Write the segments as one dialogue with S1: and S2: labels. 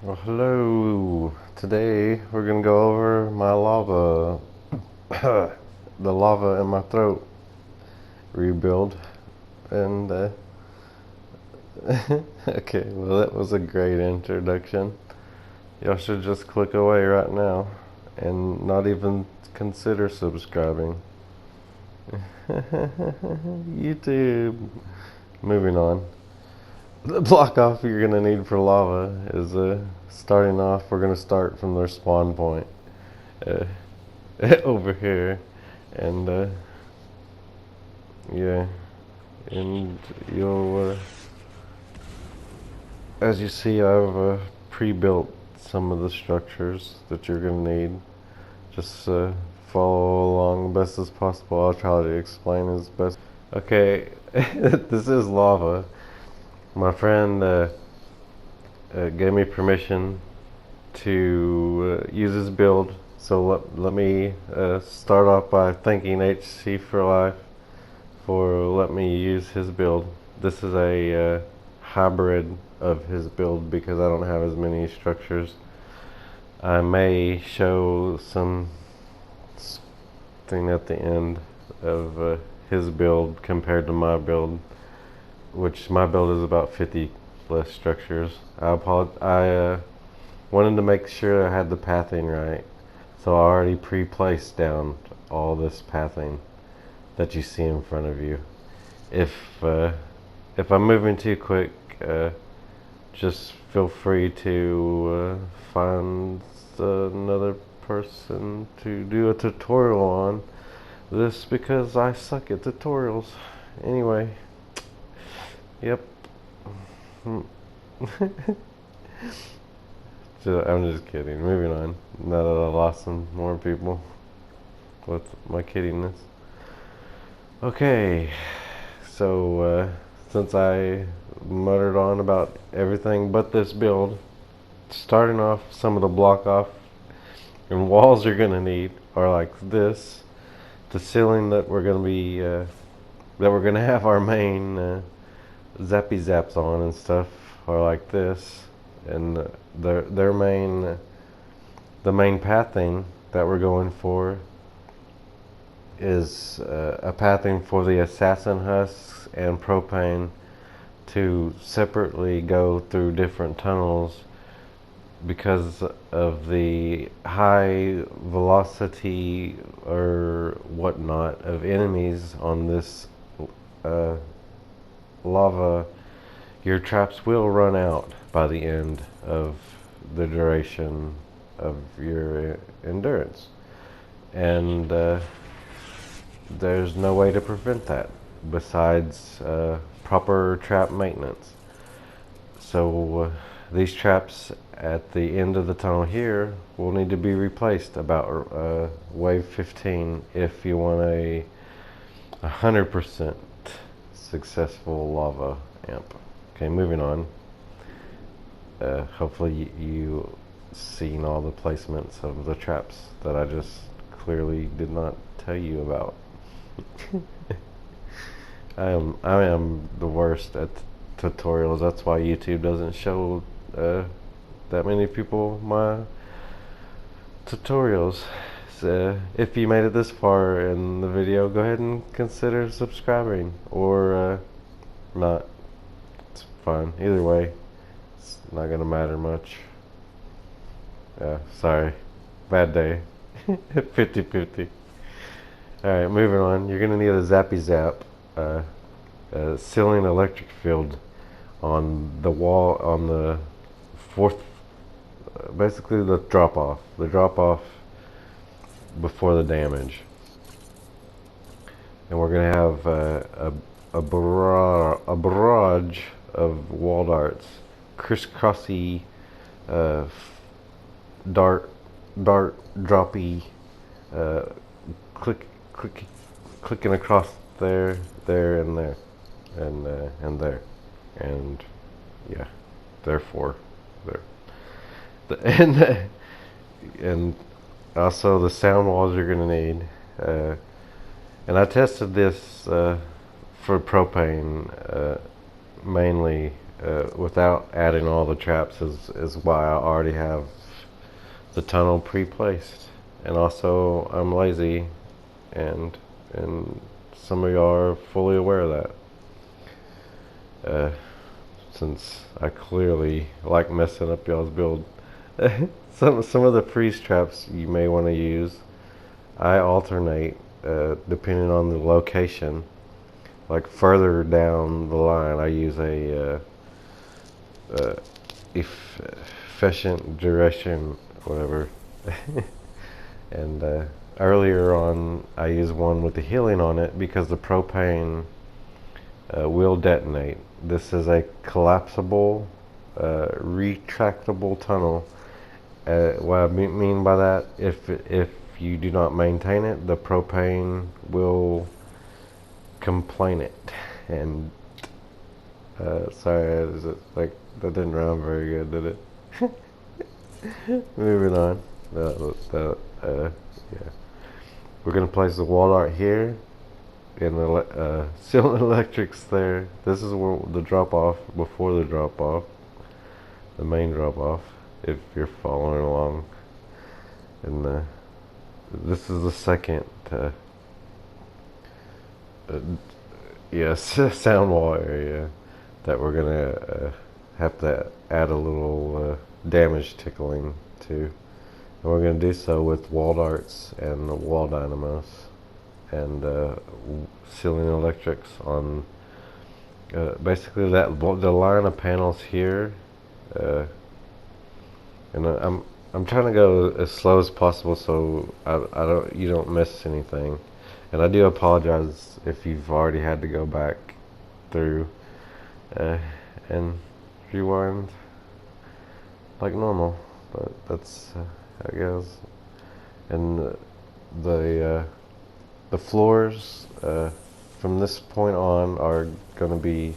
S1: Well, hello. Today we're gonna go over my lava, the lava in my throat rebuild, and okay, well that was a great introduction. Y'all should just click away right now, and not even consider subscribing. YouTube. Moving on. The block off you're gonna need for lava is starting off. We're gonna start from their spawn point uh, over here, and yeah, and you'll as you see, I've pre-built some of the structures that you're gonna need. Just follow along best as possible. I'll try to explain as best. Okay, this is lava. My friend gave me permission to use his build, so let me start off by thanking HC for Life for letting me use his build. This is a hybrid of his build because I don't have as many structures. I may show some thing at the end of his build compared to my build, which my build is about 50 less structures. I wanted to make sure I had the pathing right, so I already pre-placed down all this pathing that you see in front of you. If I'm moving too quick, just feel free to find another person to do a tutorial on this because I suck at tutorials. Anyway. Yep. I'm just kidding. Moving on. Now that I lost some more people with my kiddiness. Okay. So, since I muttered on about everything but this build, starting off, some of the block off and walls you're gonna need are like this. The ceiling that we're gonna be, that we're gonna have our main zappy zaps on and stuff are like this, and their main the main pathing that we're going for is a pathing for the assassin husks and propane to separately go through different tunnels because of the high velocity or whatnot of enemies on this lava. Your traps will run out by the end of the duration of your endurance, and there's no way to prevent that besides proper trap maintenance. So these traps at the end of the tunnel here will need to be replaced about wave 15 if you want a 100% successful lava amp. Okay, moving on. Hopefully you seen all the placements of the traps that I just clearly did not tell you about. I am the worst at tutorials. That's why YouTube doesn't show that many people my tutorials. So if you made it this far in the video, go ahead and consider subscribing or not. It's fine. Either way, it's not gonna matter much. Yeah, sorry. Bad day. 50-50. Alright, moving on. You're gonna need a zappy zap, ceiling electric field on the wall, on the fourth, basically the drop off before the damage. And we're gonna have a barrage of wall darts, crisscrossy, droppy, clicking across there, and there, and there, and yeah, therefore there, and also the sound walls you're gonna need. And I tested this for propane mainly without adding all the traps is why I already have the tunnel pre-placed. And also, I'm lazy, and some of y'all are fully aware of that. Since I clearly like messing up y'all's build. Some of the freeze traps you may want to use, I alternate depending on the location. Like further down the line, I use a efficient duration, whatever. And earlier on, I used one with the healing on it because the propane will detonate. This is a collapsible, retractable tunnel. What I mean by that, if you do not maintain it, the propane will complain it. And sorry, like that didn't rhyme very good, did it? Moving on. Yeah, we're gonna place the wall art here, and the ceiling electrics there. This is where the drop off, before the drop off, the main drop off, if you're following along. And this is the second yes, sound wall area that we're gonna have to add a little damage tickling to. And we're going to do so with wall darts and wall dynamos and ceiling electrics on basically the line of panels here. And I'm trying to go as slow as possible so you don't miss anything. And I do apologize if you've already had to go back through and rewind like normal, but that's how it goes. And the floors from this point on are going to be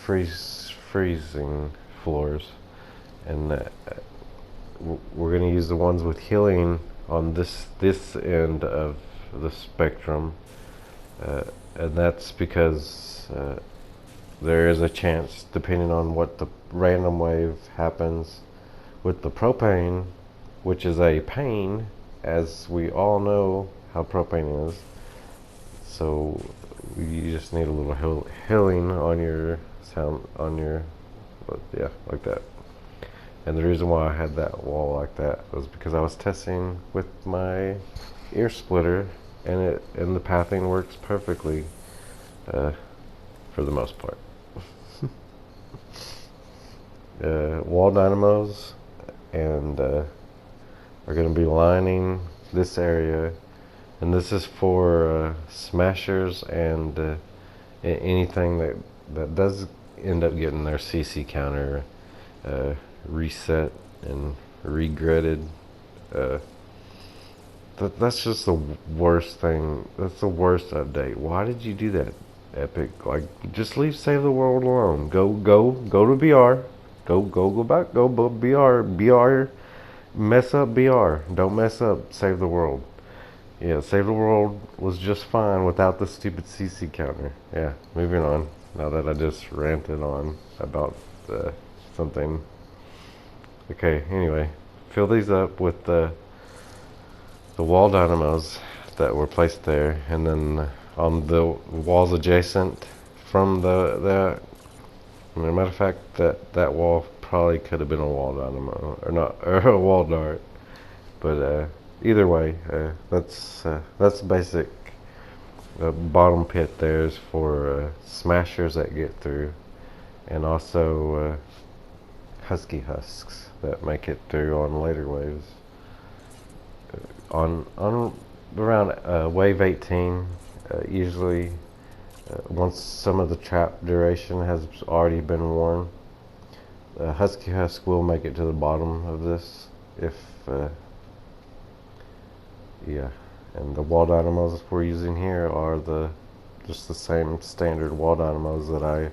S1: freezing floors, and we're going to use the ones with healing on this end of the spectrum, and that's because there is a chance, depending on what the random wave happens with the propane, which is a pain, as we all know how propane is. So you just need a little healing on your sound, yeah, like that. And the reason why I had that wall like that was because I was testing with my ear splitter, and the pathing works perfectly for the most part. Wall dynamos and are going to be lining this area, and this is for smashers and anything that does end up getting their CC counter reset and regridded. That's just the worst thing. That's the worst update. Why did you do that, Epic? Like, just leave Save the World alone. Go to BR. Go back. Go BR. Mess up BR. Don't mess up Save the World. Yeah, Save the World was just fine without the stupid CC counter. Yeah, moving on. Now that I just ranted on about something. Okay, anyway, fill these up with the wall dynamos that were placed there, and then on the walls adjacent from the matter of fact, that wall probably could have been a wall dynamo, or a wall dart, but either way, that's basic. The bottom pit there is for smashers that get through, and also husky husks that make it through on later waves. On around wave 18, usually once some of the trap duration has already been worn, husky husk will make it to the bottom of this. Yeah, and the wall dynamos we're using here are just the same standard wall dynamos that I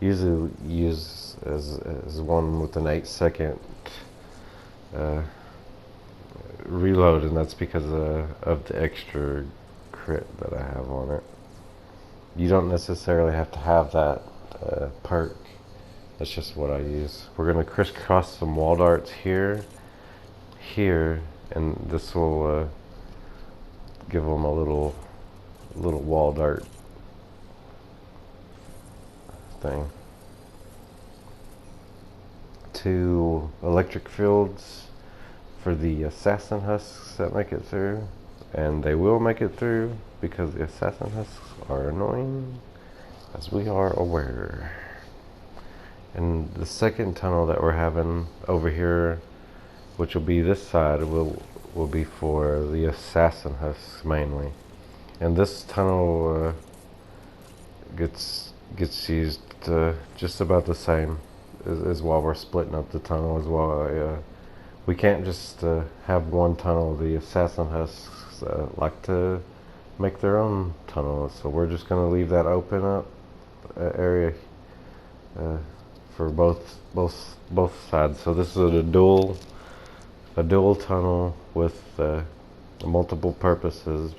S1: usually use as one with an 8-second reload, and that's because of the extra crit that I have on it. You don't necessarily have to have that perk. That's just what I use. We're gonna crisscross some wall darts here, and this will give them a little wall dart thing. 2 electric fields for the assassin husks that make it through, and they will make it through because the assassin husks are annoying, as we are aware. And the second tunnel that we're having over here, which will be this side, will be for the assassin husks mainly. And this tunnel gets used just about the same as while we're splitting up the tunnel as well. We can't just have one tunnel. The assassin husks like to make their own tunnel, so we're just going to leave that open up area for both sides. So this is a dual tunnel with multiple purposes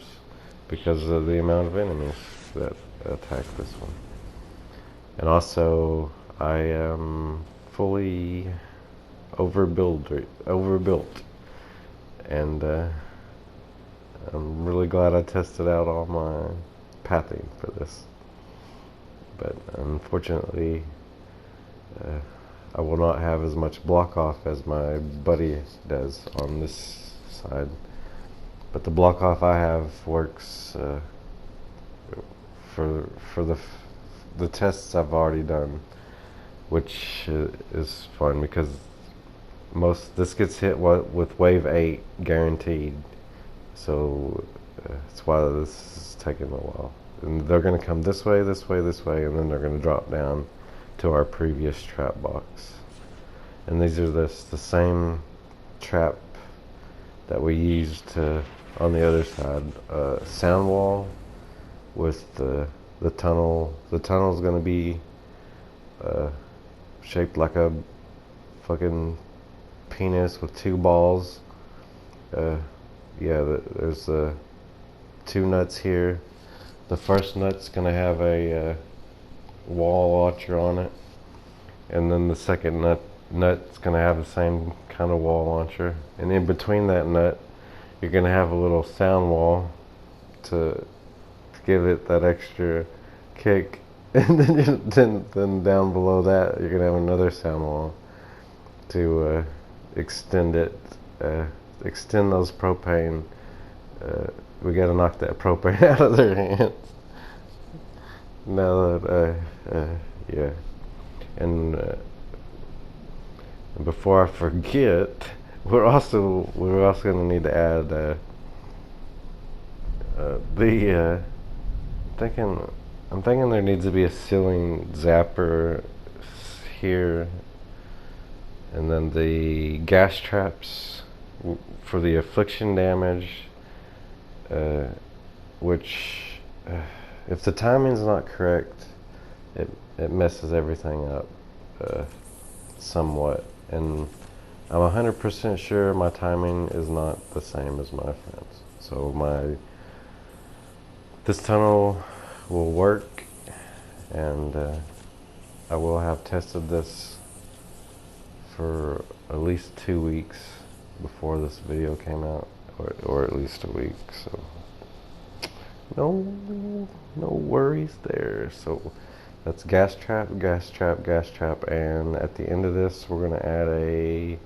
S1: because of the amount of enemies that attack this one. And also, I am fully overbuilt, and I'm really glad I tested out all my pathing for this. But unfortunately, I will not have as much block off as my buddy does on this side. But the block off I have works for the tests I've already done, which is fun because this gets hit with wave 8 guaranteed. So that's why this is taking a while. And they're going to come this way, and then they're going to drop down to our previous trap box. And these are the same trap that we used on the other side. Sound wall with the tunnel. The tunnel is going to be shaped like a fucking penis with 2 balls. There's 2 nuts here. The first nut's gonna have a wall launcher on it, and then the second nut's gonna have the same kind of wall launcher. And in between that nut, you're gonna have a little sound wall to give it that extra kick. And then down below that, you're gonna have another sound wall to extend extend those propane. We gotta knock that propane out of their hands. Now that yeah, and before I forget, we're also gonna need to add I'm thinking there needs to be a ceiling zapper here, and then the gas traps for the affliction damage, which if the timing's not correct, it messes everything up somewhat. And I'm 100% sure my timing is not the same as my friend's. So this tunnel will work, and I will have tested this for at least 2 weeks before this video came out, or at least a week. So no worries there. So that's gas trap, and at the end of this we're gonna add a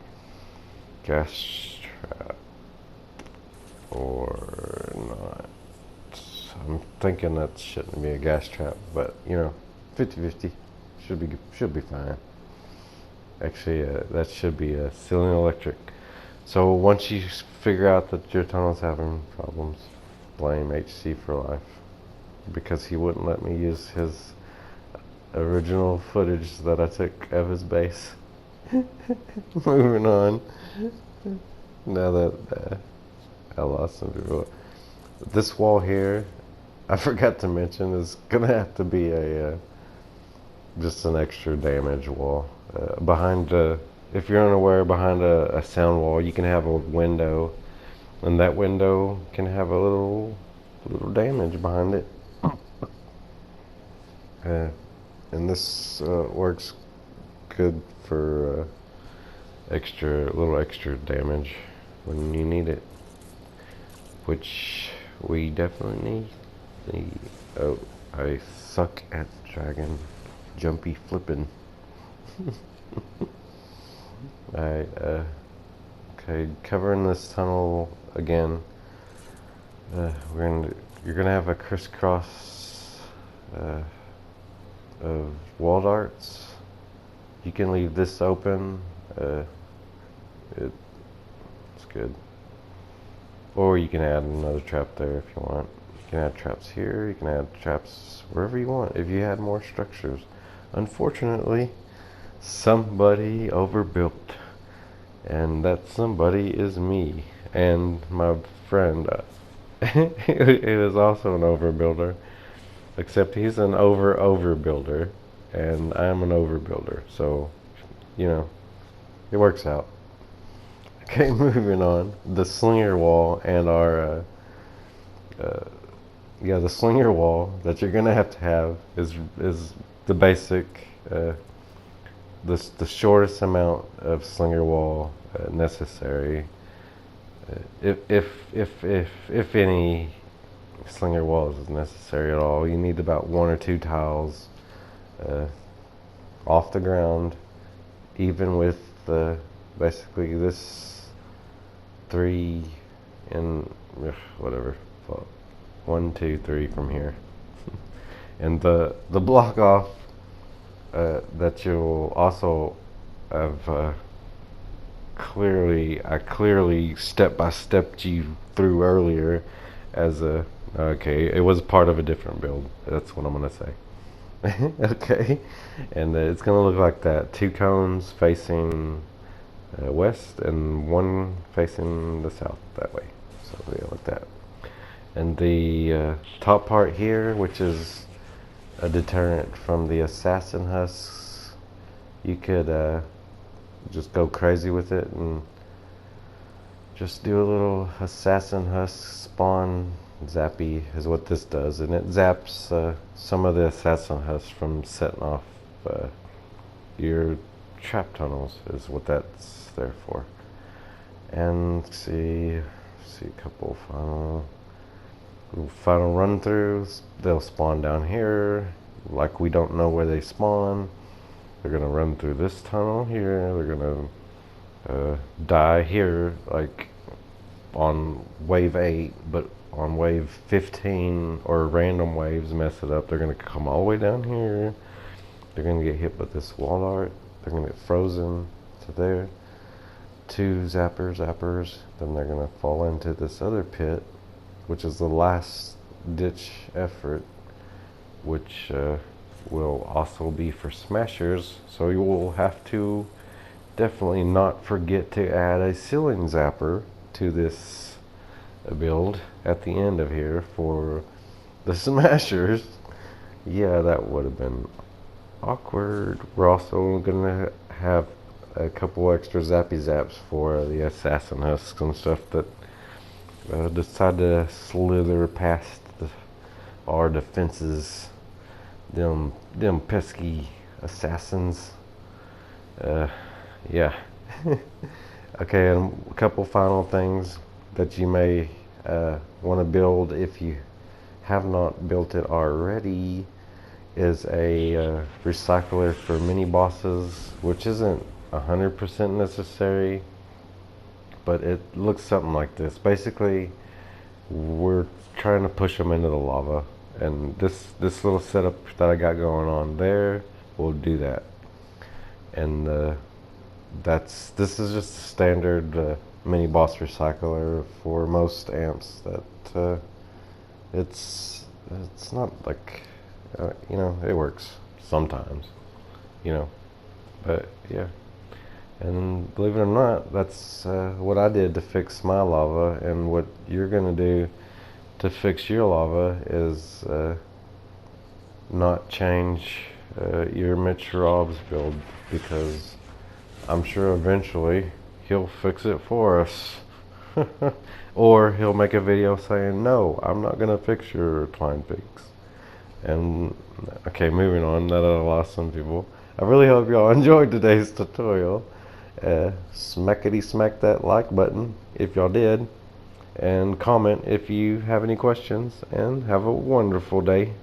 S1: gas trap, or not. I'm thinking that shouldn't be a gas trap, but 50-50 should be fine. Actually, that should be a ceiling electric. So once you figure out that your tunnel's having problems, blame HC for life, because he wouldn't let me use his original footage that I took of his base. Moving on. Now that I lost some people. This wall here, I forgot to mention, is gonna have to be just an extra damage wall. If you're unaware, behind a sound wall, you can have a window, and that window can have a little damage behind it. and this works good for little extra damage when you need it, which we definitely need. Oh, I suck at dragon jumpy flipping. Alright, okay, covering this tunnel again. You're gonna have a crisscross of wall darts. You can leave this open. It's good. Or you can add another trap there if you want. You can add traps here. You can add traps wherever you want if you had more structures. Unfortunately, somebody overbuilt, and that somebody is me and my friend. It is also an overbuilder, except he's an overbuilder, and I'm an overbuilder. So, you know, it works out. Okay, moving on. The slinger wall and our the slinger wall that you're gonna have is the basic the shortest amount of slinger wall necessary. If any slinger walls is necessary at all, you need about 1 or 2 tiles off the ground, even with basically this 3 and whatever, 1, 2, 3 from here, and the block off that you'll also have I clearly step by stepped you through earlier as a okay, it was part of a different build. That's what I'm gonna say. Okay, and it's gonna look like that: 2 cones facing west and 1 facing the south that way. So yeah, like that. And the top part here, which is a deterrent from the assassin husks, you could just go crazy with it and just do a little assassin husk spawn zappy is what this does, and it zaps some of the assassin husks from setting off your trap tunnels is what that's there for. And see a couple final run throughs. They'll spawn down here like we don't know where they spawn. They're gonna run through this tunnel here. They're gonna die here, like on wave 8, but on wave 15 or random waves mess it up. They're gonna come all the way down here. They're gonna get hit with this wall art. They're gonna get frozen to there. 2 zappers. Then they're gonna fall into this other pit, which is the last ditch effort, which will also be for smashers, so you will have to definitely not forget to add a ceiling zapper to this build at the end of here for the smashers. Yeah, that would have been awkward. We're also gonna have a couple extra zappy zaps for the assassin husks and stuff that decide to slither past our defenses. Them pesky assassins. Yeah. Okay, and a couple final things that you may want to build if you have not built it already is a recycler for mini bosses, which isn't 100% necessary, but it looks something like this. Basically, we're trying to push them into the lava, and this little setup that I got going on there will do that. And this is just a standard mini boss recycler for most amps. That it's not like you know, it works sometimes, you know, but yeah. And believe it or not, that's what I did to fix my lava, and what you're gonna do to fix your lava is not change your Mitch build, because I'm sure eventually he'll fix it for us. Or he'll make a video saying, no, I'm not gonna fix your Twine fix. And okay, moving on, now that I lost some people, I really hope y'all enjoyed today's tutorial. Smackety smack that like button if y'all did, and comment if you have any questions, and have a wonderful day.